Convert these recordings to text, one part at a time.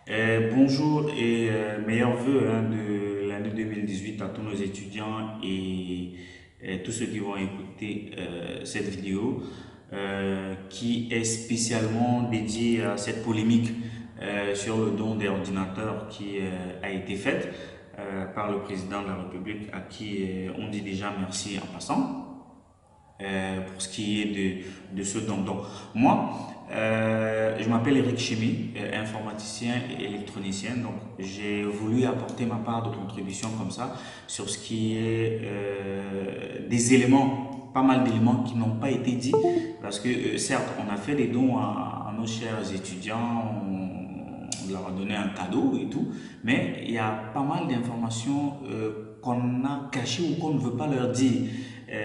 Bonjour et meilleurs vœux de l'année 2018 à tous nos étudiants et tous ceux qui vont écouter cette vidéo qui est spécialement dédiée à cette polémique sur le don des ordinateurs qui a été faite par le président de la République à qui on dit déjà merci en passant pour ce qui est de ce don. Donc, moi, je m'appelle Eric Chimi, informaticien et électronicien. Donc, j'ai voulu apporter ma part de contribution comme ça sur ce qui est des éléments, pas mal d'éléments qui n'ont pas été dits. Parce que, certes, on a fait des dons à nos chers étudiants, on leur a donné un cadeau et tout, mais il y a pas mal d'informations qu'on a cachées ou qu'on ne veut pas leur dire,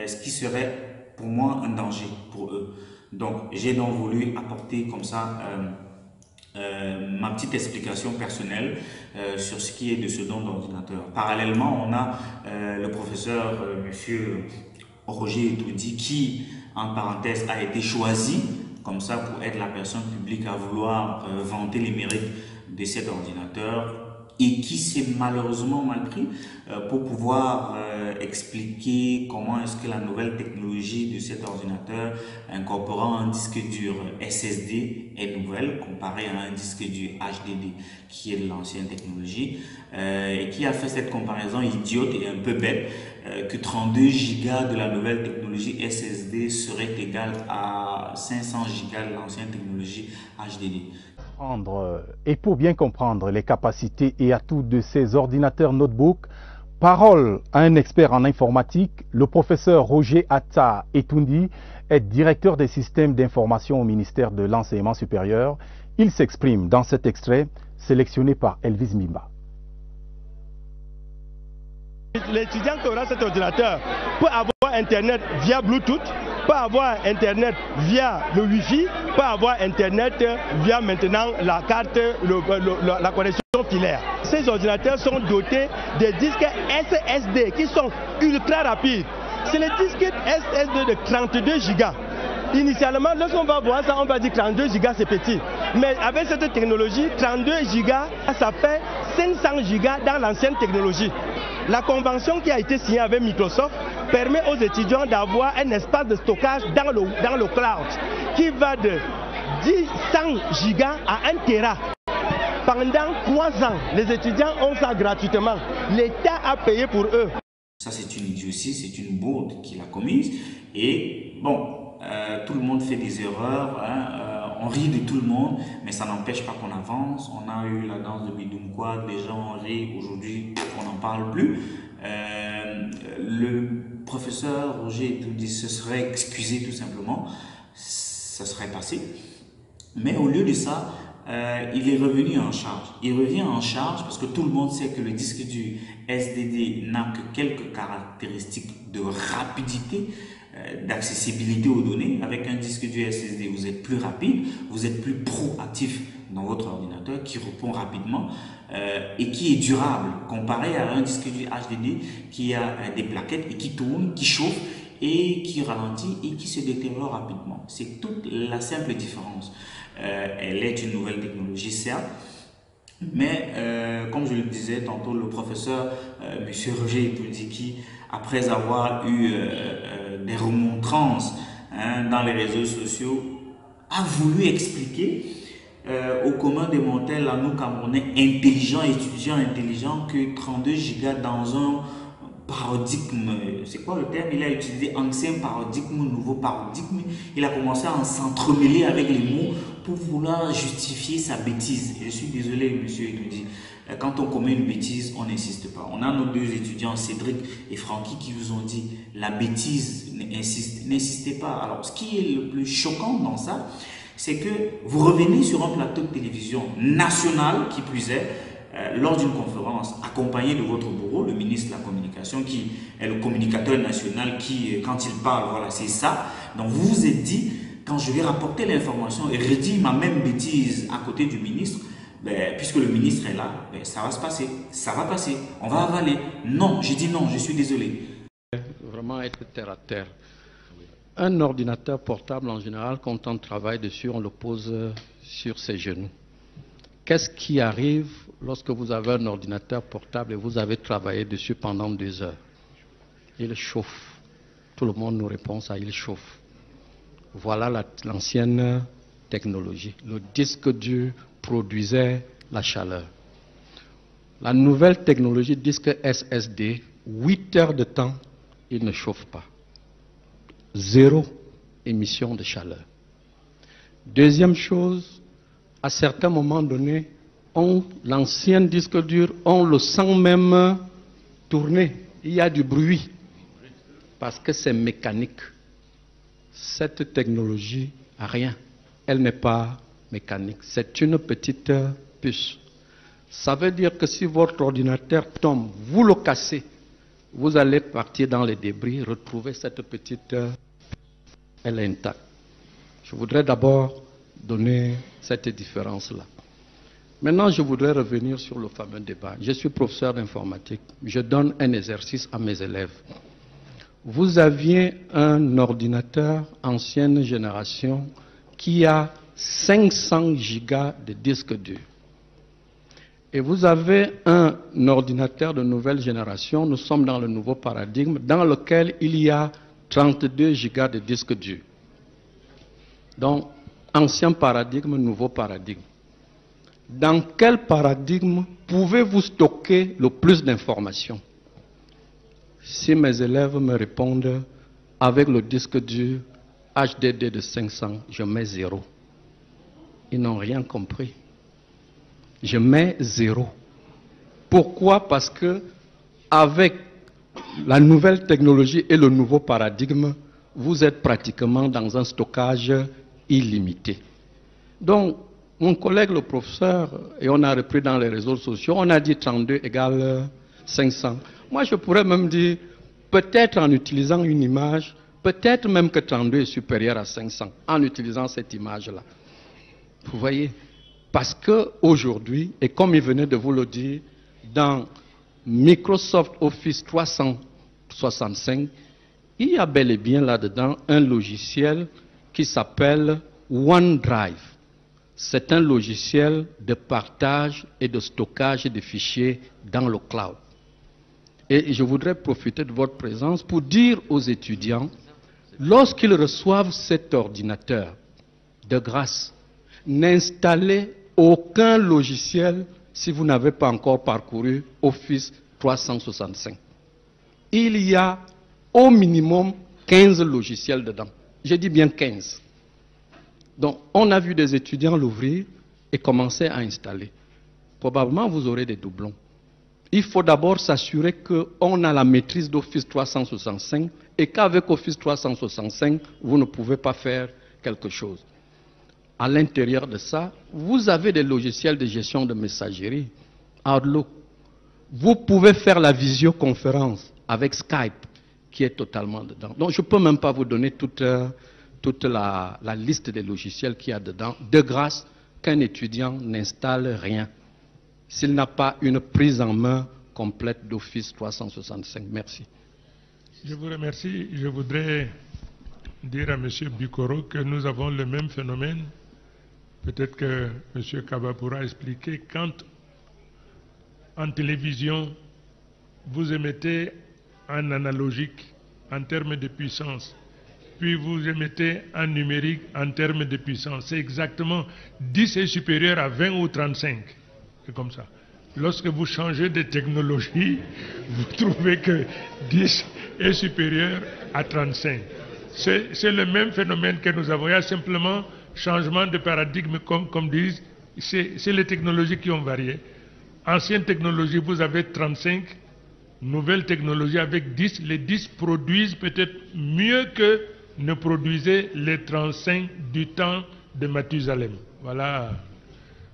ce qui serait pour moi un danger pour eux. Donc j'ai donc voulu apporter comme ça ma petite explication personnelle sur ce qui est de ce don d'ordinateur. Parallèlement, on a le professeur monsieur Roger Etoudi qui, en parenthèse, a été choisi comme ça pour être la personne publique à vouloir vanter les mérites de cet ordinateur et qui s'est malheureusement mal pris pour pouvoir expliquer comment est-ce que la nouvelle technologie de cet ordinateur incorporant un disque dur SSD est nouvelle comparée à un disque dur HDD qui est de l'ancienne technologie et qui a fait cette comparaison idiote et un peu bête que 32 Go de la nouvelle technologie SSD serait égal à 500 Go de l'ancienne technologie HDD. Et pour bien comprendre les capacités et atouts de ces ordinateurs notebook, parole à un expert en informatique, le professeur Roger Atta Etoudi est directeur des systèmes d'information au ministère de l'Enseignement supérieur. Il s'exprime dans cet extrait sélectionné par Elvis Mimba. L'étudiant qui aura cet ordinateur peut avoir Internet via Bluetooth, peut avoir Internet via le Wi-Fi, peut avoir Internet via maintenant la carte, la connexion filaire. Ces ordinateurs sont dotés de disques SSD qui sont ultra rapides. C'est les disques SSD de 32 Go. Initialement, lorsqu'on va voir ça, on va dire 32 Go c'est petit. Mais avec cette technologie, 32 Go, ça fait 500 Go dans l'ancienne technologie. La convention qui a été signée avec Microsoft permet aux étudiants d'avoir un espace de stockage dans le cloud qui va de 100 Go à 1 Tera. Pendant 3 ans, les étudiants ont ça gratuitement. L'État a payé pour eux. Ça, c'est une idiotie, c'est une bourde qu'il a commise. Et bon, tout le monde fait des erreurs, on rit de tout le monde, mais ça n'empêche pas qu'on avance. On a eu la danse de Bidoum Quad, les gens rient, aujourd'hui on n'en parle plus. Le professeur Roger Etoudi se serait excusé tout simplement, ça serait passé. Mais au lieu de ça, il est revenu en charge. Il revient en charge parce que tout le monde sait que le disque du SSD n'a que quelques caractéristiques de rapidité, d'accessibilité aux données. Avec un disque du SSD, vous êtes plus rapide, vous êtes plus proactif dans votre ordinateur qui répond rapidement et qui est durable comparé à un disque du HDD qui a des plaquettes et qui tourne, qui chauffe et qui ralentit et qui se détériore rapidement. C'est toute la simple différence. Elle est une nouvelle technologie, certes, mais comme je le disais tantôt, le professeur monsieur Roger Etoudi, qui après avoir eu des remontrances dans les réseaux sociaux, a voulu expliquer au commun des mortels, à nous Camerounais intelligents, étudiants intelligents, que 32 Go dans un paradigme, c'est quoi le terme? Il a utilisé ancien paradigme, nouveau paradigme. Il a commencé à s'entremêler avec les mots pour vouloir justifier sa bêtise. Et je suis désolé, monsieur Etoudi, quand on commet une bêtise, on n'insiste pas. On a nos deux étudiants, Cédric et Francky, qui vous ont dit la bêtise, n'insistez pas. Alors, ce qui est le plus choquant dans ça, c'est que vous revenez sur un plateau de télévision national, qui plus est, lors d'une conférence, accompagné de votre bourreau, le ministre de la Communication, qui est le communicateur national, qui, quand il parle, voilà, c'est ça. Donc, vous vous êtes dit, quand je vais rapporter l'information et redire ma même bêtise à côté du ministre, ben, puisque le ministre est là, ben, ça va se passer, ça va passer, on va avaler. Non, j'ai dit non, je suis désolé. Vraiment être terre à terre. Un ordinateur portable, en général, quand on travaille dessus, on le pose sur ses genoux. Qu'est-ce qui arrive lorsque vous avez un ordinateur portable et vous avez travaillé dessus pendant 2 heures? Il chauffe. Tout le monde nous répond ça, il chauffe. Voilà l'ancienne technologie. Le disque dur produisait la chaleur. La nouvelle technologie disque SSD, 8 heures de temps, il ne chauffe pas. 0 émission de chaleur. Deuxième chose, à certains moments donnés, l'ancien disque dur, on le sent même tourner. Il y a du bruit parce que c'est mécanique. Cette technologie n'a rien. Elle n'est pas mécanique. C'est une petite puce. Ça veut dire que si votre ordinateur tombe, vous le cassez, vous allez partir dans les débris, retrouver cette petite... Elle est intacte. Je voudrais d'abord donner cette différence-là. Maintenant, je voudrais revenir sur le fameux débat. Je suis professeur d'informatique. Je donne un exercice à mes élèves. Vous aviez un ordinateur ancienne génération qui a 500 gigas de disque dur. Et vous avez un ordinateur de nouvelle génération, nous sommes dans le nouveau paradigme, dans lequel il y a 32 gigas de disque dur. Donc, ancien paradigme, nouveau paradigme. Dans quel paradigme pouvez-vous stocker le plus d'informations? Si mes élèves me répondent avec le disque dur HDD de 500, je mets 0. Ils n'ont rien compris. Je mets 0. Pourquoi? Parce que avec la nouvelle technologie et le nouveau paradigme, vous êtes pratiquement dans un stockage illimité. Donc, mon collègue le professeur, et on a repris dans les réseaux sociaux, on a dit 32 égale 500. Moi, je pourrais même dire, peut-être en utilisant une image, peut-être même que 32 est supérieur à 500, en utilisant cette image-là. Vous voyez? Parce qu'aujourd'hui, et comme il venait de vous le dire, dans Microsoft Office 365, il y a bel et bien là-dedans un logiciel qui s'appelle OneDrive. C'est un logiciel de partage et de stockage de fichiers dans le cloud. Et je voudrais profiter de votre présence pour dire aux étudiants, lorsqu'ils reçoivent cet ordinateur, de grâce, n'installez aucun logiciel si vous n'avez pas encore parcouru Office 365. Il y a au minimum 15 logiciels dedans. Je dis bien 15. Donc, on a vu des étudiants l'ouvrir et commencer à installer. Probablement, vous aurez des doublons. Il faut d'abord s'assurer qu'on a la maîtrise d'Office 365 et qu'avec Office 365, vous ne pouvez pas faire quelque chose. À l'intérieur de ça, vous avez des logiciels de gestion de messagerie, Outlook. Vous pouvez faire la visioconférence avec Skype, qui est totalement dedans. Donc, je ne peux même pas vous donner toute la liste des logiciels qu'il y a dedans, de grâce qu'un étudiant n'installe rien s'il n'a pas une prise en main complète d'Office 365. Merci. Je vous remercie. Je voudrais dire à M. Bikoro que nous avons le même phénomène. Peut-être que M. Kaba pourra expliquer. Quand en télévision, vous émettez en analogique en termes de puissance, puis vous émettez en numérique en termes de puissance. C'est exactement 10 est supérieur à 20 ou 35. C'est comme ça. Lorsque vous changez de technologie, vous trouvez que 10 est supérieur à 35. C'est le même phénomène que nous avons. Il y a simplement changement de paradigme, comme disent, c'est les technologies qui ont varié. Ancienne technologie, vous avez 35. Nouvelle technologie avec 10. Les 10 produisent peut-être mieux que ne produisaient les 35 du temps de Mathusalem. Voilà.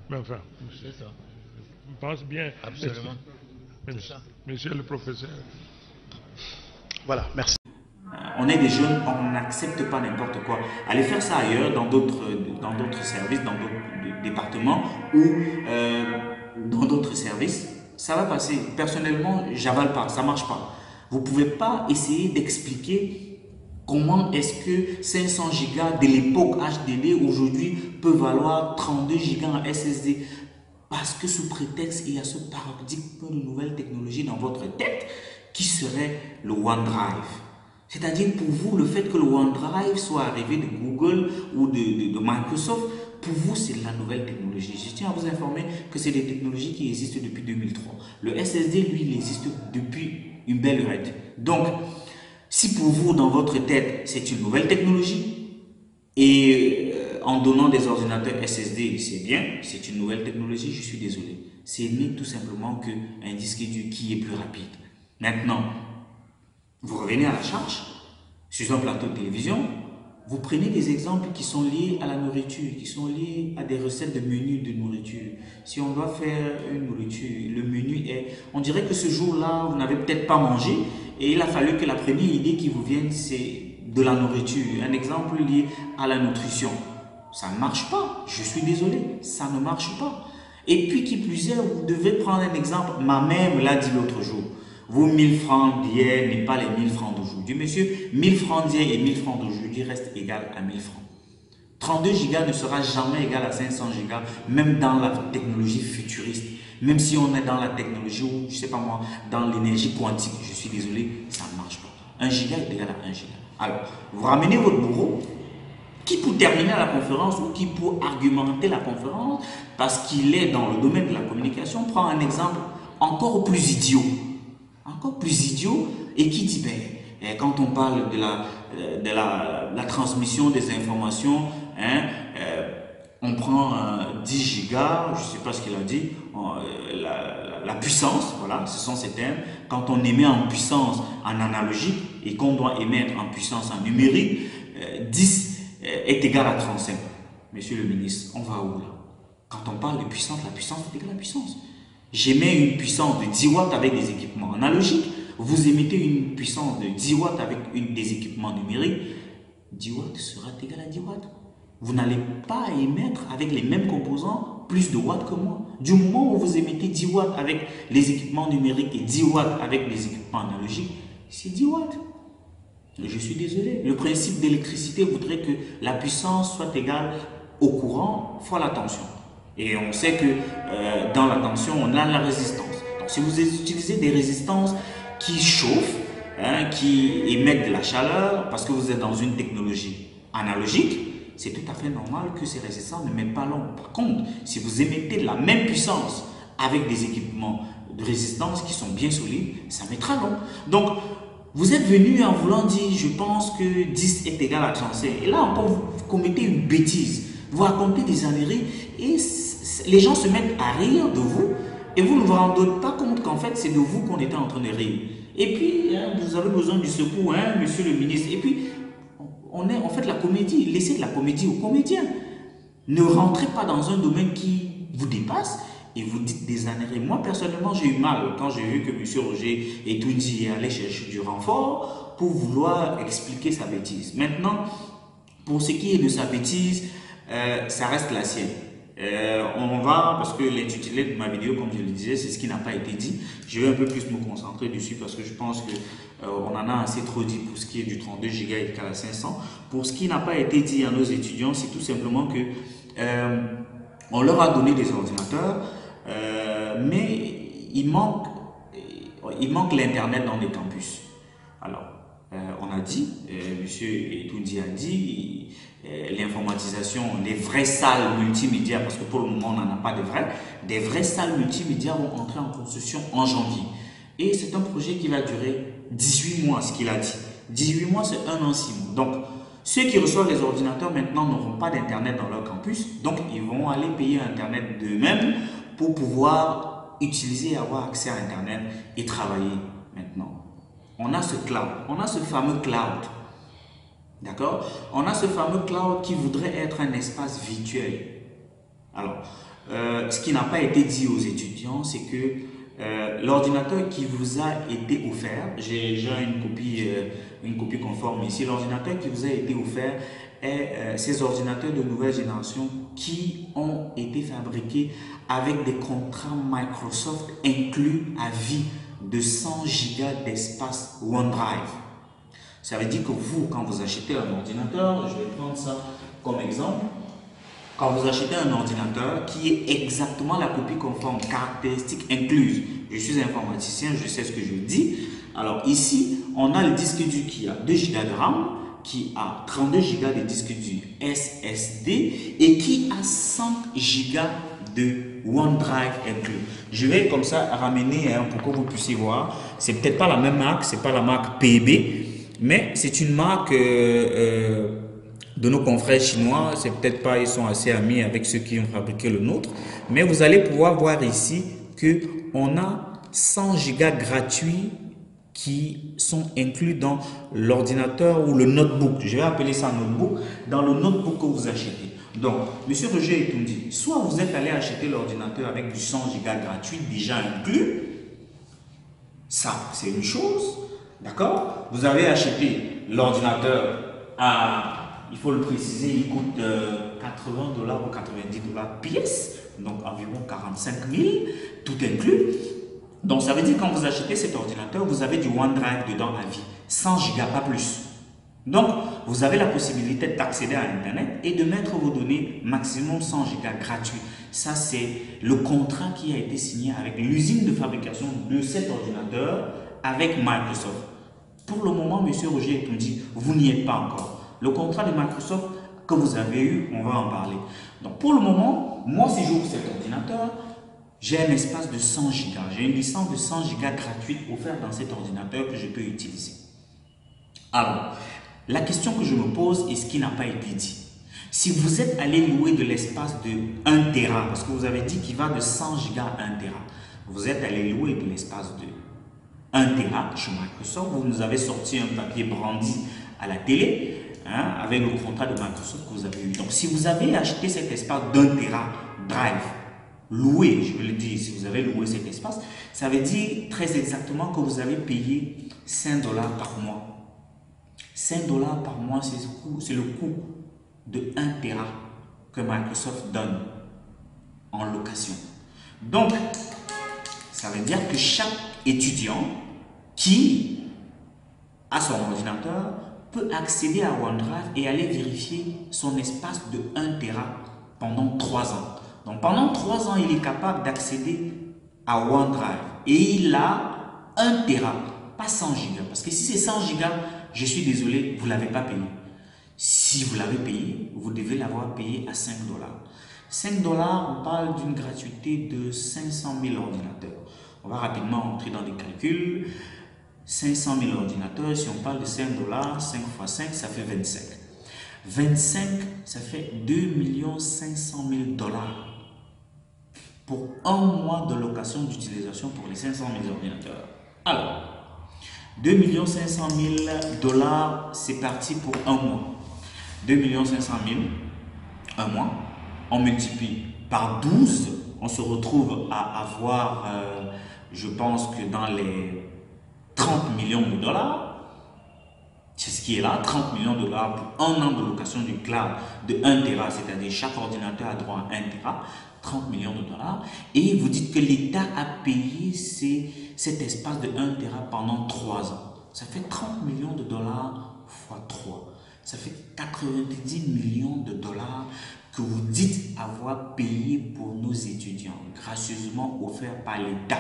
Mais enfin, c'est ça. Je pense bien. Absolument. Monsieur le professeur. Voilà, merci. On est des jeunes, on n'accepte pas n'importe quoi. Allez faire ça ailleurs, dans d'autres services, dans d'autres départements ou dans d'autres services, ça va passer. Personnellement, j'avale pas, ça marche pas. Vous pouvez pas essayer d'expliquer comment est-ce que 500 gigas de l'époque HDD aujourd'hui peut valoir 32 gigas en SSD. Parce que sous prétexte, il y a ce paradigme de nouvelles technologies dans votre tête qui serait le OneDrive. C'est-à-dire pour vous, le fait que le OneDrive soit arrivé de Google ou de Microsoft, pour vous, c'est de la nouvelle technologie. Je tiens à vous informer que c'est des technologies qui existent depuis 2003. Le SSD, lui, il existe depuis une belle lurette. Donc, si pour vous, dans votre tête, c'est une nouvelle technologie, et en donnant des ordinateurs SSD, c'est bien, c'est une nouvelle technologie, je suis désolé. C'est né tout simplement qu'un disque dur qui est plus rapide. Maintenant, vous revenez à la charge, sur un plateau de télévision, vous prenez des exemples qui sont liés à la nourriture, qui sont liés à des recettes de menus de nourriture. Si on doit faire une nourriture, le menu est... On dirait que ce jour-là, vous n'avez peut-être pas mangé et il a fallu que la première idée qui vous vienne, c'est de la nourriture. Un exemple lié à la nutrition. Ça ne marche pas, je suis désolé, ça ne marche pas. Et puis qui plus est, vous devez prendre un exemple, ma mère me l'a dit l'autre jour. Vos 1000 francs d'hier n'est pas les 1000 francs d'aujourd'hui. Monsieur, 1000 francs d'hier et 1000 francs d'aujourd'hui restent égal à 1000 francs. 32 gigas ne sera jamais égal à 500 gigas, même dans la technologie futuriste. Même si on est dans la technologie ou, je sais pas moi, dans l'énergie quantique, je suis désolé, ça ne marche pas. 1 giga est égal à 1 giga. Alors, vous ramenez votre bourreau, qui pour terminer la conférence ou qui pour argumenter la conférence, parce qu'il est dans le domaine de la communication, prend un exemple encore plus idiot. Encore plus idiot, et qui dit, ben, quand on parle de la transmission des informations, hein, on prend 10 gigas, je ne sais pas ce qu'il a dit, la puissance, voilà, ce sont ces termes. Quand on émet en puissance en analogique et qu'on doit émettre en puissance en numérique, 10 est égal à 35. Monsieur le ministre, on va où là? Quand on parle de puissance, la puissance est égale à la puissance. J'émets une puissance de 10 watts avec des équipements analogiques. Vous émettez une puissance de 10 watts avec des équipements numériques. 10 watts sera égal à 10 watts. Vous n'allez pas émettre avec les mêmes composants plus de watts que moi. Du moment où vous émettez 10 watts avec les équipements numériques et 10 watts avec les équipements analogiques, c'est 10 watts. Je suis désolé. Le principe d'électricité voudrait que la puissance soit égale au courant fois la tension. Et on sait que dans la tension, on a la résistance. Donc, si vous utilisez des résistances qui chauffent, hein, qui émettent de la chaleur, parce que vous êtes dans une technologie analogique, c'est tout à fait normal que ces résistances ne mettent pas long. Par contre, si vous émettez la même puissance avec des équipements de résistance qui sont bien solides, ça mettra long. Donc, vous êtes venu en voulant dire, je pense que 10 est égal à 35. Et là encore, vous commettez une bêtise. Vous racontez des âneries et les gens se mettent à rire de vous et vous ne vous rendez pas compte qu'en fait, c'est de vous qu'on était en train de rire. Et puis, hein, vous avez besoin du secours, hein, monsieur le ministre. Et puis, on fait de la comédie. Laissez de la comédie aux comédiens. Ne rentrez pas dans un domaine qui vous dépasse et vous dites des âneries. Moi, personnellement, j'ai eu mal quand j'ai vu que monsieur Roger Etoudi allait chercher du renfort pour vouloir expliquer sa bêtise. Maintenant, pour ce qui est de sa bêtise, ça reste la sienne. On va, parce que l'intitulé de ma vidéo, comme je le disais, c'est ce qui n'a pas été dit. Je vais un peu plus me concentrer dessus parce que je pense que on en a assez trop dit pour ce qui est du 32 Go et à 500. Pour ce qui n'a pas été dit à nos étudiants, c'est tout simplement que on leur a donné des ordinateurs, mais il manque l'internet dans les campus. Alors, on a dit, monsieur Etoudi a dit, l'informatisation, les vraies salles multimédia, parce que pour le moment on n'en a pas de vraies, des vraies salles multimédia vont entrer en construction en janvier. Et c'est un projet qui va durer 18 mois, ce qu'il a dit. 18 mois, c'est 1 an, 6 mois. Donc, ceux qui reçoivent les ordinateurs maintenant n'auront pas d'internet dans leur campus, donc ils vont aller payer internet d'eux-mêmes pour pouvoir utiliser et avoir accès à internet et travailler maintenant. On a ce cloud, on a ce fameux cloud. D'accord? On a ce fameux cloud qui voudrait être un espace virtuel. Alors, ce qui n'a pas été dit aux étudiants, c'est que l'ordinateur qui vous a été offert, j'ai une copie conforme ici, l'ordinateur qui vous a été offert est ces ordinateurs de nouvelle génération qui ont été fabriqués avec des contrats Microsoft inclus à vie de 100 gigas d'espace OneDrive. Ça veut dire que vous, quand vous achetez un ordinateur, je vais prendre ça comme exemple, quand vous achetez un ordinateur qui est exactement la copie conforme, caractéristique incluse. Je suis informaticien, je sais ce que je dis. Alors ici, on a le disque dur qui a 2 Go de RAM, qui a 32 Go de disque dur SSD et qui a 100 Go de OneDrive inclus. Je vais comme ça ramener pour que vous puissiez voir. C'est peut-être pas la même marque, c'est pas la marque PB, mais c'est une marque de nos confrères chinois. C'est peut-être pas, ils sont assez amis avec ceux qui ont fabriqué le nôtre, mais vous allez pouvoir voir ici que on a 100 Go gratuits qui sont inclus dans l'ordinateur ou le notebook. Je vais appeler ça notebook, dans le notebook que vous achetez. Donc, M. Roger Etoundi, soit vous êtes allé acheter l'ordinateur avec du 100 Go gratuit déjà inclus, ça c'est une chose, d'accord? Vous avez acheté l'ordinateur à, il faut le préciser, il coûte 80 $ ou 90 $ pièce, donc environ 45 000, tout inclus. Donc, ça veut dire que quand vous achetez cet ordinateur, vous avez du OneDrive dedans à vie, 100 Go, pas plus. Donc, vous avez la possibilité d'accéder à Internet et de mettre vos données maximum 100 Go gratuits. Ça, c'est le contrat qui a été signé avec l'usine de fabrication de cet ordinateur avec Microsoft. Pour le moment, M. Roger Etoundi, vous n'y êtes pas encore. Le contrat de Microsoft que vous avez eu, on va en parler. Donc, pour le moment, moi, si j'ouvre cet ordinateur, j'ai un espace de 100 Go. J'ai une licence de 100 Go gratuite offerte dans cet ordinateur que je peux utiliser. Alors, la question que je me pose est ce qui n'a pas été dit. Si vous êtes allé louer de l'espace de 1 Tera, parce que vous avez dit qu'il va de 100 Go à 1 Tera, vous êtes allé louer de l'espace de 1 Tera chez Microsoft, vous nous avez sorti un papier brandi à la télé, avec le contrat de Microsoft que vous avez eu. Donc, si vous avez acheté cet espace d'1 Tera Drive, loué, je veux le dire, si vous avez loué cet espace, ça veut dire très exactement que vous avez payé 5 $ par mois. 5 $ par mois, c'est le coût de 1 Tera que Microsoft donne en location. Donc, ça veut dire que chaque étudiant qui a son ordinateur peut accéder à OneDrive et aller vérifier son espace de 1 Tera pendant 3 ans. Donc, pendant 3 ans, il est capable d'accéder à OneDrive et il a 1 Tera, pas 100 Go. Parce que si c'est 100 Go, je suis désolé, vous ne l'avez pas payé. Si vous l'avez payé, vous devez l'avoir payé à 5 $. 5 $, on parle d'une gratuité de 500 000 ordinateurs. On va rapidement entrer dans les calculs. 500 000 ordinateurs, si on parle de 5 $, 5 x 5, ça fait 25. 25, ça fait 2 500 000 $ pour un mois de location d'utilisation pour les 500 000 ordinateurs. Alors, 2 500 000 $, c'est parti pour un mois. 2 500 000 $, un mois, on multiplie par 12, on se retrouve à avoir, je pense que dans les 30 millions de $, c'est ce qui est là, 30 millions de $ pour un an de location du cloud de 1 Tera, c'est-à-dire chaque ordinateur a droit à 1 Tera, 30 millions de $. Et vous dites que l'État a payé cet espace de 1 Tera pendant 3 ans. Ça fait 30 millions de $ fois 3. Ça fait 90 millions de $ que vous dites avoir payé pour nos étudiants, gracieusement offert par l'État.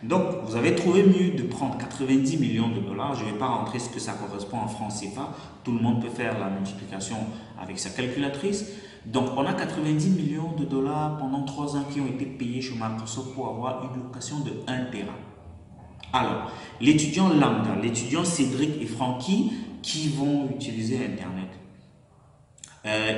Donc, vous avez trouvé mieux de prendre 90 millions de $. Je ne vais pas rentrer ce que ça correspond en francs CFA. Tout le monde peut faire la multiplication avec sa calculatrice. Donc, on a 90 millions de $ pendant 3 ans qui ont été payés chez Microsoft pour avoir une location de 1 Tera. Alors, l'étudiant lambda, l'étudiant Cédric et Francky qui vont utiliser Internet.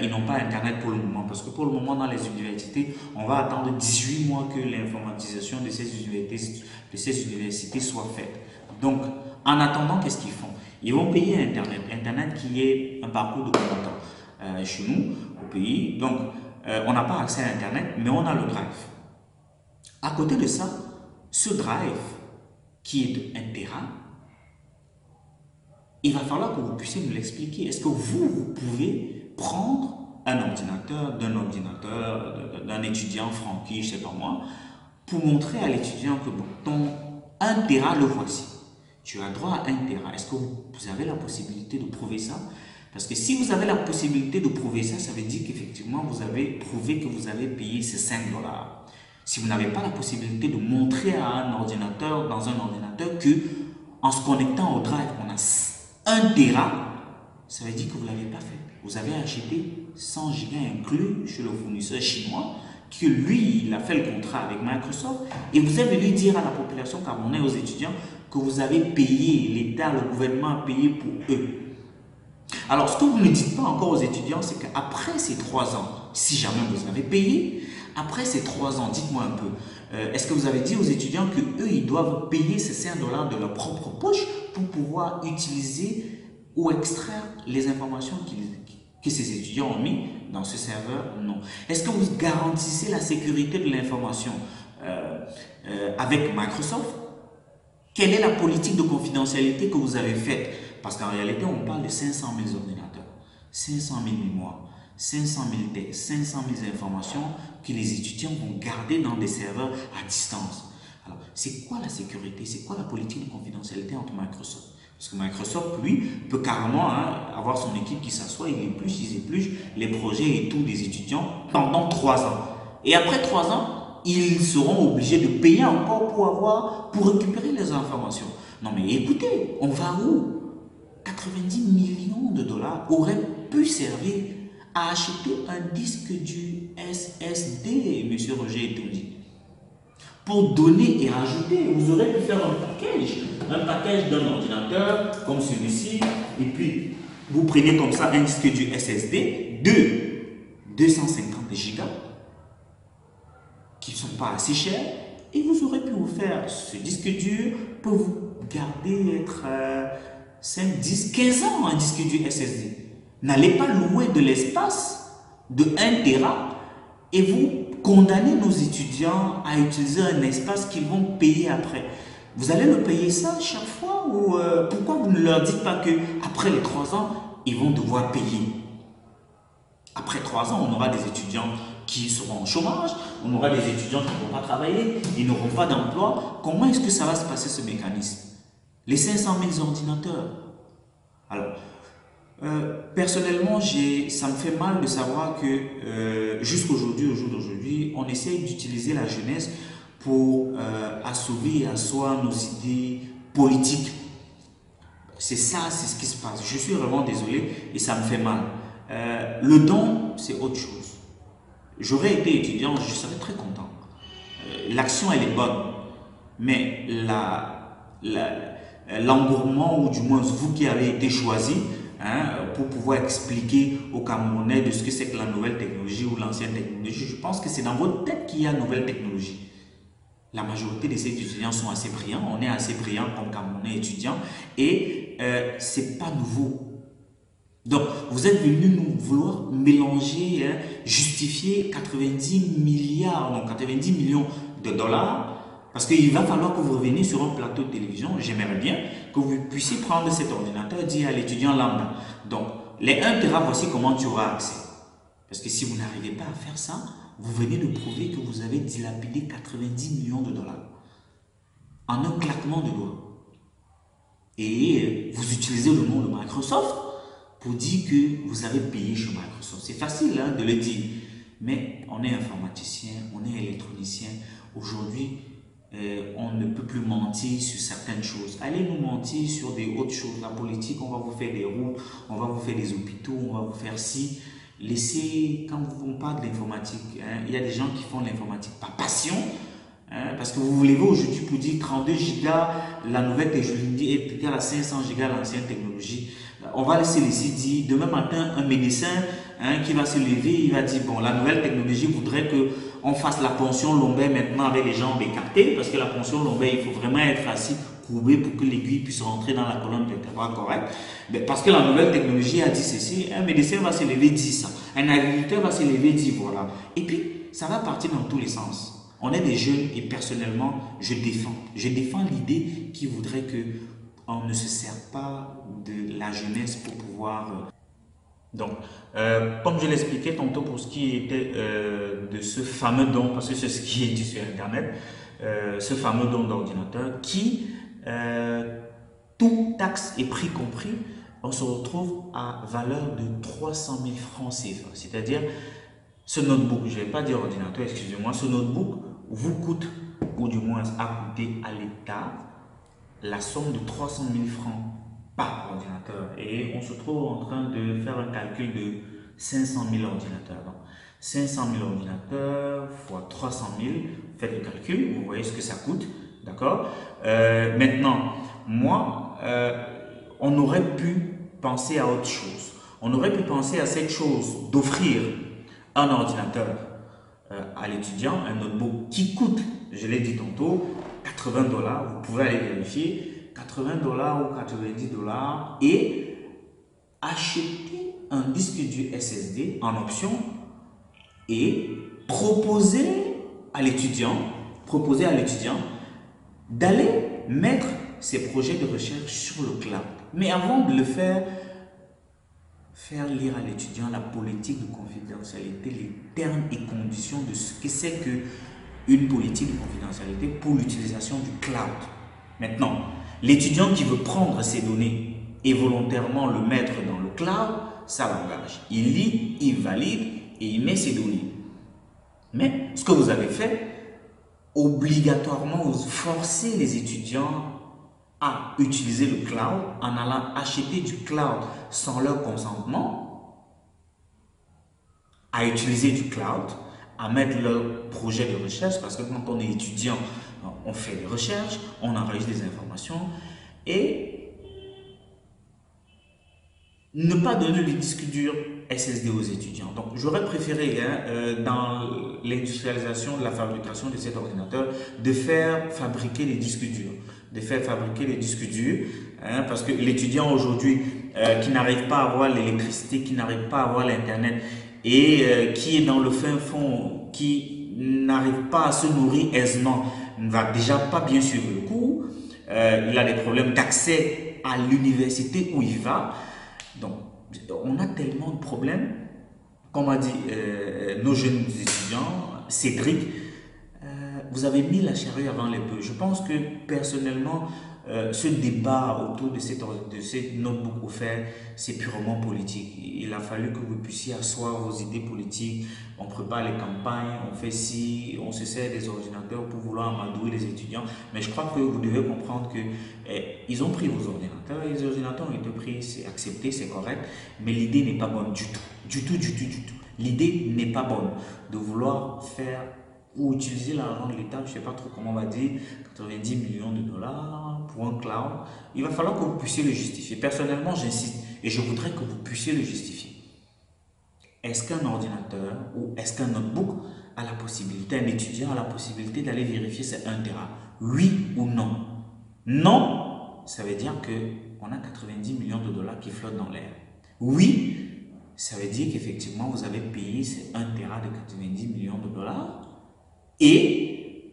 Ils n'ont pas Internet pour le moment parce que pour le moment dans les universités, on va attendre 18 mois que l'informatisation de ces universités soit faite. Donc, en attendant, qu'est-ce qu'ils font? Ils vont payer Internet. Internet qui est un parcours de combattant chez nous, au pays. Donc, on n'a pas accès à Internet, mais on a le Drive. À côté de ça, ce Drive qui est de 1 Tera, il va falloir que vous puissiez nous l'expliquer. Est-ce que vous pouvez prendre un ordinateur, d'un étudiant Francky, je ne sais pas moi, pour montrer à l'étudiant que bon, ton 1 Tera, le voici. Tu as droit à 1 Tera. Est-ce que vous avez la possibilité de prouver ça? Parce que si vous avez la possibilité de prouver ça, ça veut dire qu'effectivement, vous avez prouvé que vous avez payé ces 5 dollars. Si vous n'avez pas la possibilité de montrer à un ordinateur, dans un ordinateur, que en se connectant au drive, on a 1 Tera, ça veut dire que vous ne l'avez pas fait. Vous avez acheté 100 gigas inclus chez le fournisseur chinois, que lui, il a fait le contrat avec Microsoft, et vous êtes venu dire à la population camerounaise, aux étudiants, que vous avez payé, l'État, le gouvernement a payé pour eux. Alors, ce que vous ne dites pas encore aux étudiants, c'est qu'après ces 3 ans, si jamais vous avez payé, après ces 3 ans, dites-moi un peu, est-ce que vous avez dit aux étudiants qu'eux, ils doivent payer ces 5 dollars de leur propre poche pour pouvoir utiliser ou extraire les informations que ces étudiants ont mis dans ce serveur? Non. Est-ce que vous garantissez la sécurité de l'information avec Microsoft? Quelle est la politique de confidentialité que vous avez faite? Parce qu'en réalité, on parle de 500 000 ordinateurs, 500 000 mémoires, 500 000 textes, 500 000 informations que les étudiants vont garder dans des serveurs à distance. Alors, c'est quoi la sécurité? C'est quoi la politique de confidentialité entre Microsoft? Parce que Microsoft, lui, peut carrément avoir son équipe qui s'assoit, ils épluchent les projets et tout des étudiants pendant 3 ans. Et après 3 ans, ils seront obligés de payer encore pour récupérer les informations. Non mais écoutez, on va où? 90 millions de dollars auraient pu servir à acheter un disque du SSD, M. Roger Etondi. Pour donner et rajouter, vous aurez pu faire un package d'un ordinateur comme celui-ci, et puis vous prenez comme ça un disque du SSD de 250 gigas, qui ne sont pas assez chers, et vous aurez pu vous faire ce disque dur pour vous garder être 5, 10, 15 ans un disque dur SSD. N'allez pas louer de l'espace de 1 Tera et vous condamnez nos étudiants à utiliser un espace qu'ils vont payer après. Vous allez le payer ça chaque fois ou pourquoi vous ne leur dites pas qu'après les 3 ans, ils vont devoir payer? Après 3 ans, on aura des étudiants qui seront en chômage, on aura des étudiants qui ne vont pas travailler, ils n'auront pas d'emploi. Comment est-ce que ça va se passer ce mécanisme? Les 500 000 ordinateurs. Alors, personnellement, ça me fait mal de savoir que jusqu'aujourd'hui, au jour d'aujourd'hui, on essaie d'utiliser la jeunesse pour assouver et asseoir nos idées politiques. C'est ça, c'est ce qui se passe. Je suis vraiment désolé et ça me fait mal. Le don, c'est autre chose. J'aurais été étudiant, je serais très content. L'action, elle est bonne. Mais l'engouement, ou du moins vous qui avez été choisi pour pouvoir expliquer aux Camerounais de ce que c'est que la nouvelle technologie ou l'ancienne technologie, je pense que c'est dans votre tête qu'il y a nouvelle technologie. La majorité de ces étudiants sont assez brillants, on est assez brillants comme Camerounais étudiants et c'est pas nouveau. Donc, vous êtes venus nous vouloir mélanger, justifier 90 millions de dollars, parce qu'il va falloir que vous reveniez sur un plateau de télévision. J'aimerais bien que vous puissiez prendre cet ordinateur et dire à l'étudiant lambda, donc, les 1 Tera, voici comment tu auras accès. Parce que si vous n'arrivez pas à faire ça, vous venez de prouver que vous avez dilapidé 90 millions de dollars en un claquement de doigts. Et vous utilisez le nom de Microsoft pour dire que vous avez payé chez Microsoft. C'est facile de le dire, mais on est informaticien, on est électronicien. Aujourd'hui, on ne peut plus mentir sur certaines choses. Allez nous mentir sur des autres choses. La politique, on va vous faire des routes, on va vous faire des hôpitaux, on va vous faire ci. Laissez, quand on parle de l'informatique, il y a des gens qui font l'informatique par passion, parce que vous vous levez aujourd'hui pour dire 32 gigas, la nouvelle technologie est peut-être à 500 gigas l'ancienne technologie. On va se laisser dire, demain matin, un médecin qui va se lever, il va dire, bon, la nouvelle technologie voudrait qu'on fasse la ponction lombaire maintenant avec les jambes écartées, parce que la ponction lombaire, il faut vraiment être assis, courbé pour que l'aiguille puisse rentrer dans la colonne vertébrale correcte. Mais parce que la nouvelle technologie a dit ceci, un médecin va se lever, dit ça. Un agriculteur va se lever, dit voilà. Et puis, ça va partir dans tous les sens. On est des jeunes et personnellement, je défends l'idée qui voudrait que on ne se sert pas de la jeunesse pour pouvoir... Donc, comme je l'expliquais tantôt pour ce qui était de ce fameux don, parce que c'est ce qui est dit sur Internet, ce fameux don d'ordinateur qui, tout taxe et prix compris, on se retrouve à valeur de 300 000 francs CFA. C'est-à-dire, ce notebook, je ne vais pas dire ordinateur, excusez-moi, ce notebook vous coûte, ou du moins a coûté à l'État, la somme de 300 000 francs par ordinateur. Et on se trouve en train de faire un calcul de 500 000 ordinateurs. Donc, 500 000 ordinateurs fois 300 000, faites le calcul, vous voyez ce que ça coûte, d'accord? Maintenant, moi, on aurait pu penser à autre chose. On aurait pu penser à cette chose d'offrir un ordinateur à l'étudiant, un notebook qui coûte, je l'ai dit tantôt, 80 $, vous pouvez aller vérifier, 80 $ ou 90 $, et acheter un disque dur SSD en option et proposer à l'étudiant d'aller mettre ses projets de recherche sur le cloud. Mais avant de le faire lire à l'étudiant la politique de confidentialité, les termes et conditions de ce que c'est qu'une politique de confidentialité pour l'utilisation du cloud. Maintenant, l'étudiant qui veut prendre ces données et volontairement le mettre dans le cloud, ça l'engage. Il lit, il valide et il met ses données. Mais ce que vous avez fait, obligatoirement, vous forcez les étudiants à utiliser le cloud en allant acheter du cloud sans leur consentement, à utiliser du cloud, à mettre leur projet de recherche, parce que quand on est étudiant, on fait des recherches, on enregistre des informations, et ne pas donner le disque dur SSD aux étudiants. Donc, j'aurais préféré, dans l'industrialisation de la fabrication de cet ordinateur, de faire fabriquer les disques durs. Parce que l'étudiant aujourd'hui qui n'arrive pas à avoir l'électricité, qui n'arrive pas à avoir l'Internet et qui est dans le fin fond, qui n'arrive pas à se nourrir aisément, ne va déjà pas bien suivre le cours. Il a des problèmes d'accès à l'université où il va. Donc, on a tellement de problèmes, comme a dit nos jeunes étudiants, Cédric, vous avez mis la charrue avant les bœufs. Je pense que personnellement, ce débat autour de ces notebooks offerts, c'est purement politique. Il a fallu que vous puissiez asseoir vos idées politiques. On prépare les campagnes, on fait ci, on se sert des ordinateurs pour vouloir amadouer les étudiants. Mais je crois que vous devez comprendre que ils ont pris vos ordinateurs. Les ordinateurs ont été pris, c'est accepté, c'est correct. Mais l'idée n'est pas bonne du tout. Du tout. L'idée n'est pas bonne de vouloir faire ou utiliser l'argent de l'État, je ne sais pas trop comment on va dire, 90 millions de dollars pour un cloud. Il va falloir que vous puissiez le justifier. Personnellement, j'insiste et je voudrais que vous puissiez le justifier. Est-ce qu'un ordinateur ou est-ce qu'un notebook a la possibilité, un étudiant a la possibilité d'aller vérifier c'est 1 Tera? Oui ou non? Non, ça veut dire qu'on a 90 millions de dollars qui flottent dans l'air. Oui, ça veut dire qu'effectivement vous avez payé ces 1 Tera de 90 millions de dollars. Et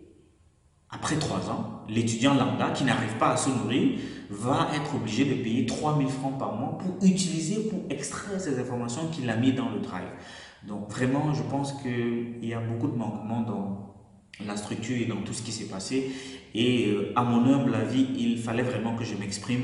après 3 ans, l'étudiant lambda qui n'arrive pas à se nourrir va être obligé de payer 3 000 francs par mois pour utiliser, pour extraire ces informations qu'il a mis dans le drive. Donc vraiment, je pense qu'il y a beaucoup de manquements dans la structure et dans tout ce qui s'est passé. Et à mon humble avis, il fallait vraiment que je m'exprime